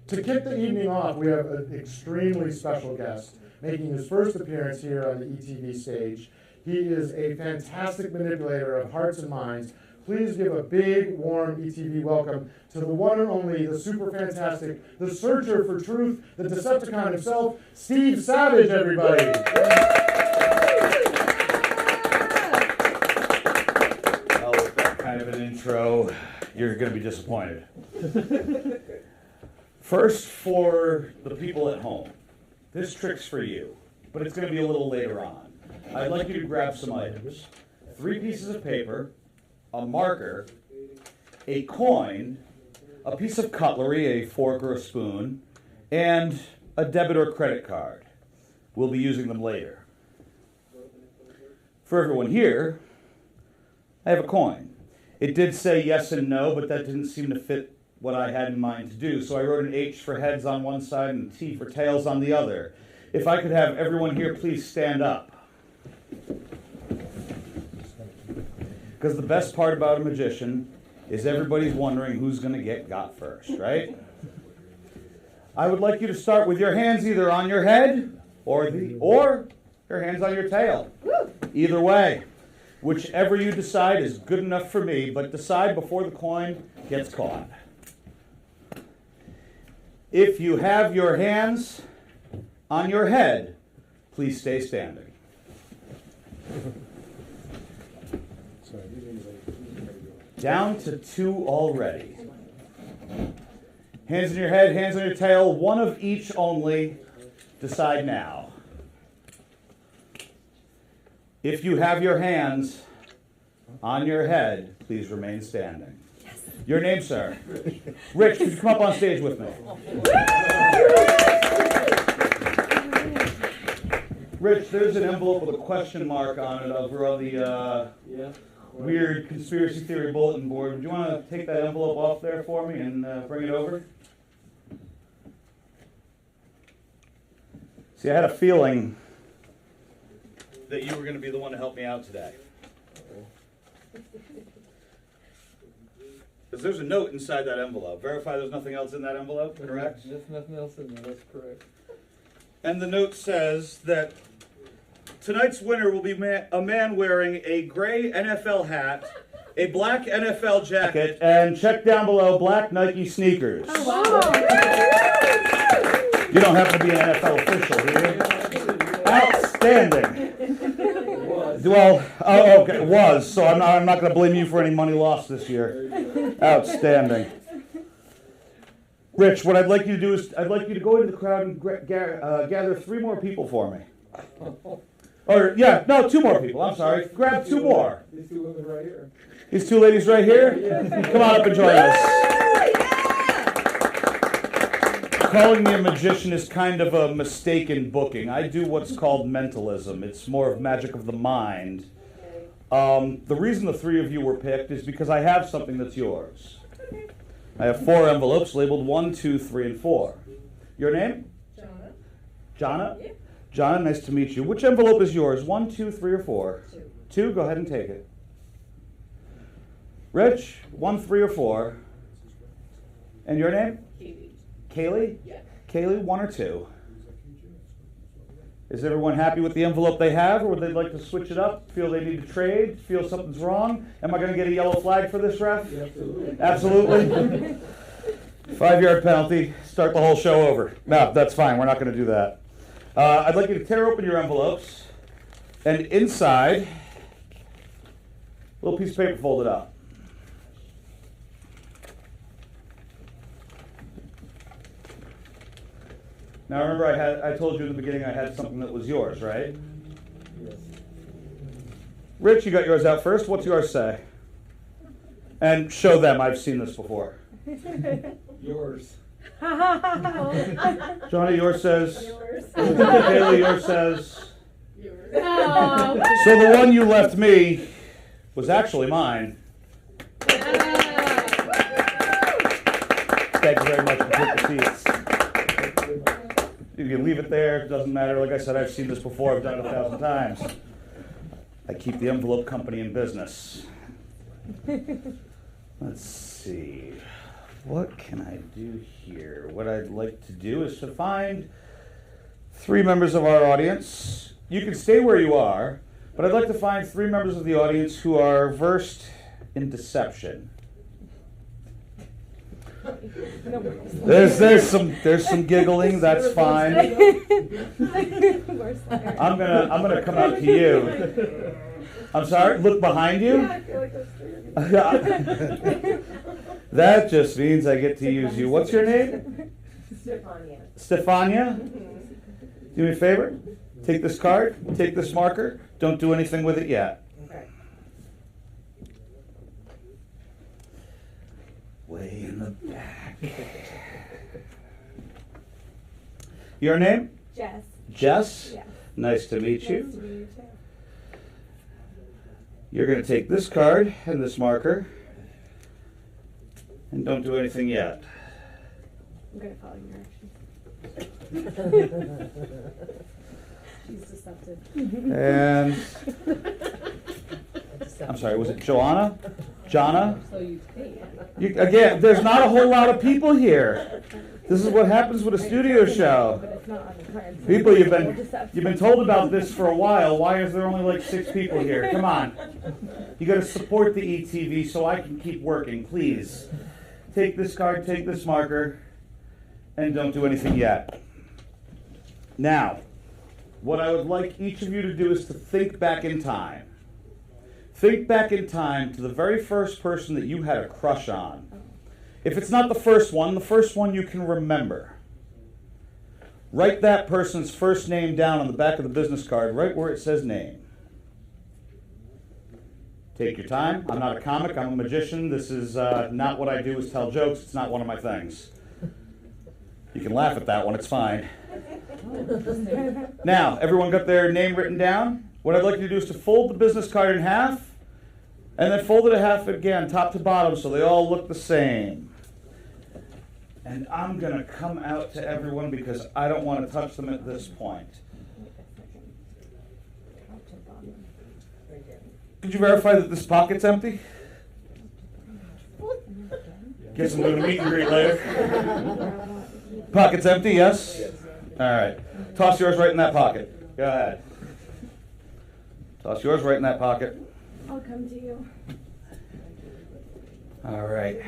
To kick the evening off, we have an extremely special guest making his first appearance here on the ETV stage. He is a fantastic manipulator of hearts and minds. Please give a big, warm ETV welcome to the one and only, the super fantastic, the searcher for truth, the Decepticon himself, Steve Savage, everybody. Well, with that kind of an intro, you're going to be disappointed. First, for the people at home, this trick's for you, but it's going to be a little later on. I'd like you to grab some items, 3 pieces of paper, a marker, a coin, a piece of cutlery, a fork or a spoon, and a debit or credit card. We'll be using them later. For everyone here, I have a coin. It did say yes and no, but that didn't seem to fit what I had in mind to do, so I wrote an H for heads on one side and a T for tails on the other. If I could have everyone here please stand up. Because the best part about a magician is everybody's wondering who's going to get got first, right? I would like you to start with your hands either on your head or your hands on your tail. Either way. Whichever you decide is good enough for me, but decide before the coin gets caught. If you have your hands on your head, please stay standing. Down to 2 already. Hands on your head, hands on your tail, one of each only. Decide now. If you have your hands on your head, please remain standing. Yes. Your name, sir? Rich, could you come up on stage with me? Rich, there's an envelope with a question mark on it over on the weird conspiracy theory bulletin board. Would you want to take that envelope off there for me and bring it over? See, I had a feeling that you were going to be the one to help me out today. Because there's a note inside that envelope. Verify there's nothing else in that envelope, correct? There's nothing else in there, that's correct. And the note says that tonight's winner will be a man wearing a gray NFL hat, a black NFL jacket, and check down below, black Nike sneakers. Oh, wow. You don't happen to be an NFL official, do you? Outstanding. Well, okay, it was, so I'm not going to blame you for any money lost this year. Outstanding. Rich, what I'd like you to do is, I'd like you to go into the crowd and gather 3 more people for me. Or, yeah, no, 2 more people, I'm sorry. Grab 2 more. These 2 women right here. These 2 ladies right here? Come on up and join us. Calling me a magician is kind of a mistaken booking. I do what's called mentalism. It's more of magic of the mind. The reason the 3 of you were picked is because I have something that's yours. I have 4 envelopes labeled 1, 2, 3, and 4. Your name? Jonna. Jonna? Yeah. Jonna, nice to meet you. Which envelope is yours? 1, 2, 3, or 4? 2. 2, go ahead and take it. Rich, 1, 3, or 4? And your name? Katie. Kaylee? Yeah. Kaylee, 1 or 2? Is everyone happy with the envelope they have, or would they like to switch it up? Feel they need to trade? Feel something's wrong? Am I going to get a yellow flag for this, ref? Yeah, absolutely. Absolutely? 5-yard penalty. Start the whole show over. No, that's fine. We're not going to do that. I'd like you to tear open your envelopes, and inside, a little piece of paper folded up. Now remember, I told you in the beginning I had something that was yours, right? Yes. Rich, you got yours out first. What's yours say? And show them I've seen this before. Yours. Johnny, yours says. Yours. Kaylee, yours says. Yours. Oh. So the one you left me was actually mine. Thank you very much for taking the seats. You can leave it there. It doesn't matter. Like I said, I've seen this before. I've done it 1,000 times. I keep the envelope company in business. Let's see. what can I do here? What I'd like to do is to find 3 members of our audience. You can stay where you are, but I'd like to find 3 members of the audience who are versed in deception. There's some giggling. That's fine. I'm gonna come out to you. I'm sorry. Look behind you. Yeah, I feel like that's That just means I get to use you. What's your name? Stefania. Stefania. Do me a favor. Take this card. Take this marker. Don't do anything with it yet. Okay. Way in the back. Your name? Jess. Jess? Yeah. Nice to meet Nice you. to meet you too. You're going to take this card and this marker and don't do anything yet. I'm gonna follow your directions. She's deceptive. And I'm sorry, was it Joanna? Jonna? So you think. Again, there's not a whole lot of people here. This is what happens with a studio show. But it's not on the card. So People, you've deceptive. been told about this for a while. Why is there only like 6 people here? Come on. You got to support the ETV so I can keep working, please. Take this card, take this marker, and don't do anything yet. Now, what I would like each of you to do is to think back in time. Think back in time to the very first person that you had a crush on. If it's not the first one you can remember. Write that person's first name down on the back of the business card, right where it says name. Take your time. I'm not a comic, I'm a magician. This is not what I do is tell jokes. It's not one of my things. You can laugh at that one, it's fine. Now, everyone got their name written down? What I'd like you to do is to fold the business card in half, and then fold it in half again, top to bottom, so they all look the same. And I'm going to come out to everyone because I don't want to touch them at this point. Could you verify that this pocket's empty? Guess I'm going to meet and greet later. Pocket's empty, yes? All right. Toss yours right in that pocket. Go ahead. Toss yours right in that pocket. I'll come to you. All right.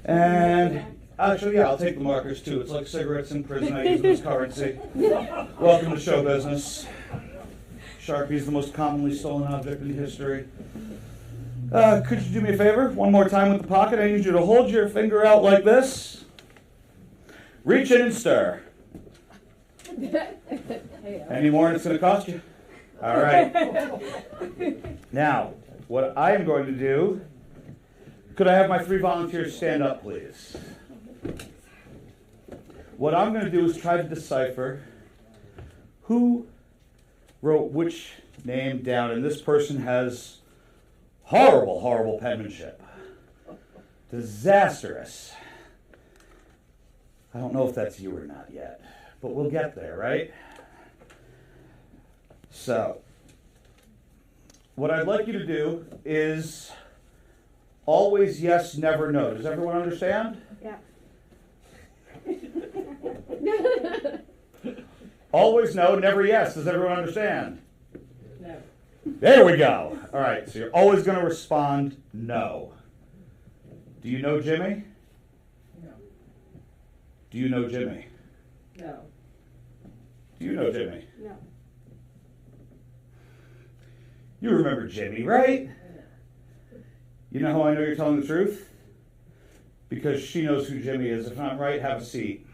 And actually, yeah, I'll take the markers too. It's like cigarettes in prison. I use them as currency. Welcome to show business. Sharpie's the most commonly stolen object in history. Could you do me a favor? One more time with the pocket. I need you to hold your finger out like this. Reach in and stir. Any more and it's going to cost you. All right. Now, what I am going to do, could I have my 3 volunteers stand up, please? What I'm going to do is try to decipher who wrote which name down, and this person has horrible, horrible penmanship. Disastrous. I don't know if that's you or not yet, but we'll get there, right? So, what I'd like you to do is always yes, never no. Does everyone understand? Yeah. Always no, never yes. Does everyone understand? No. There we go. All right, so you're always going to respond no. Do you know Jimmy? No. Do you know Jimmy? No. Do you know Jimmy? No. You remember Jimmy, right? You know how I know you're telling the truth? Because she knows who Jimmy is. If I'm right, have a seat.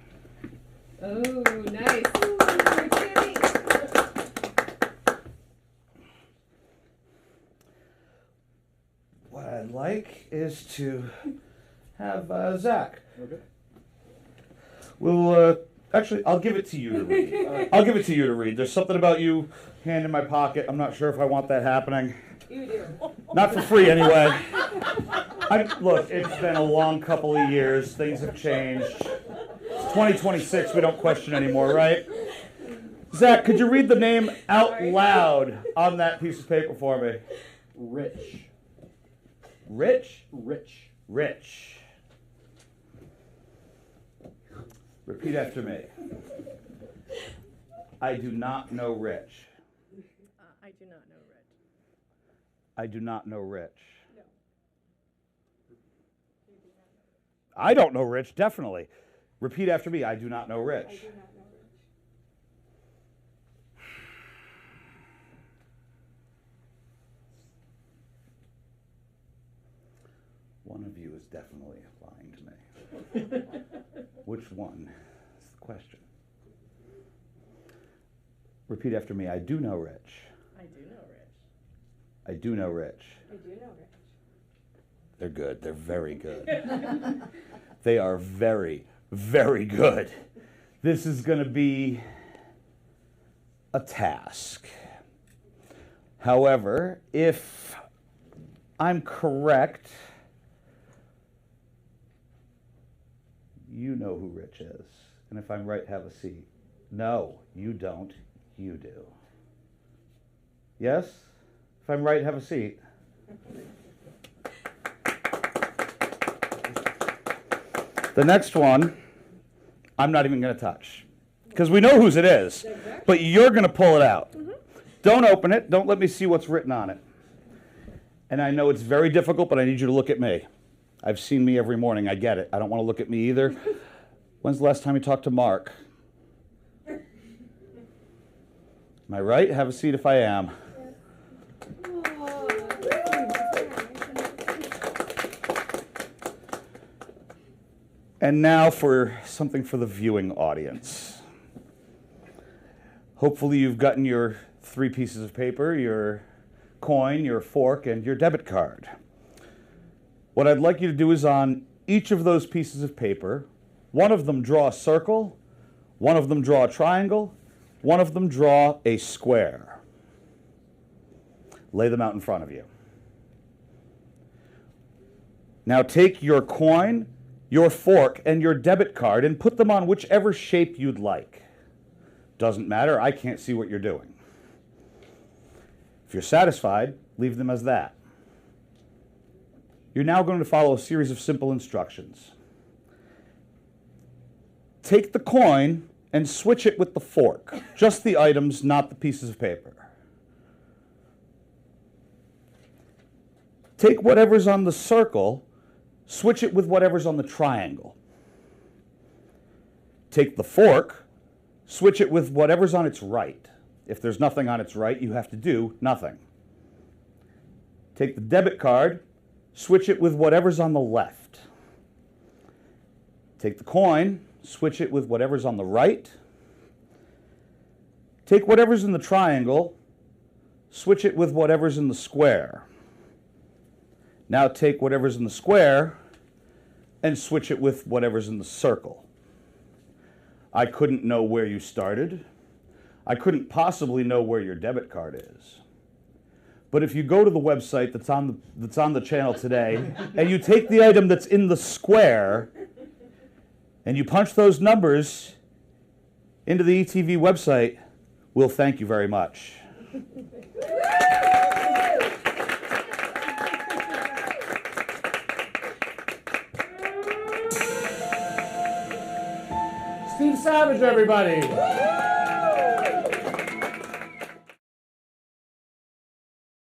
Oh, nice. What I'd like is to have Zach. Okay. Well, actually, I'll give it to you to read. I'll give it to you to read. There's something about you, hand in my pocket. I'm not sure if I want that happening. You do. Not for free, anyway. Look, it's been a long couple of years. Things have changed. It's 2026. We don't question anymore, right? Zach, could you read the name out loud on that piece of paper for me? Rich. Rich? Rich. Rich. Repeat after me. I do not know Rich. I do not know Rich. I do not know Rich. No. I don't know Rich, definitely. Repeat after me. I do not know Rich. I do not know Rich. One of you is definitely lying to me. Which one is the question? Repeat after me. I do know Rich. I do know Rich. I do know Rich. I do know Rich. They're good. They're very good. They are very, very good. This is going to be a task. However, if I'm correct, you know who Rich is. And if I'm right, have a seat. No, you don't. You do. Yes? If I'm right, have a seat. The next one, I'm not even going to touch. Because we know whose it is. But you're going to pull it out. Don't open it. Don't let me see what's written on it. And I know it's very difficult, but I need you to look at me. I've seen me every morning. I get it. I don't want to look at me either. When's the last time you talked to Mark? Am I right? Have a seat if I am. And now for something for the viewing audience. Hopefully you've gotten your 3 pieces of paper, your coin, your fork, and your debit card. What I'd like you to do is on each of those pieces of paper, one of them draw a circle, one of them draw a triangle, one of them draw a square. Lay them out in front of you. Now take your coin, your fork, and your debit card and put them on whichever shape you'd like. Doesn't matter, I can't see what you're doing. If you're satisfied, leave them as that. You're now going to follow a series of simple instructions. Take the coin and switch it with the fork. Just the items, not the pieces of paper. Take whatever's on the circle, switch it with whatever's on the triangle. Take the fork, switch it with whatever's on its right. If there's nothing on its right, you have to do nothing. Take the debit card, switch it with whatever's on the left. Take the coin, switch it with whatever's on the right. Take whatever's in the triangle, switch it with whatever's in the square. Now take whatever's in the square and switch it with whatever's in the circle. I couldn't know where you started. I couldn't possibly know where your debit card is. But if you go to the website that's on the channel today, and you take the item that's in the square, and you punch those numbers into the ETV website, we'll thank you very much. Steve Savage, everybody.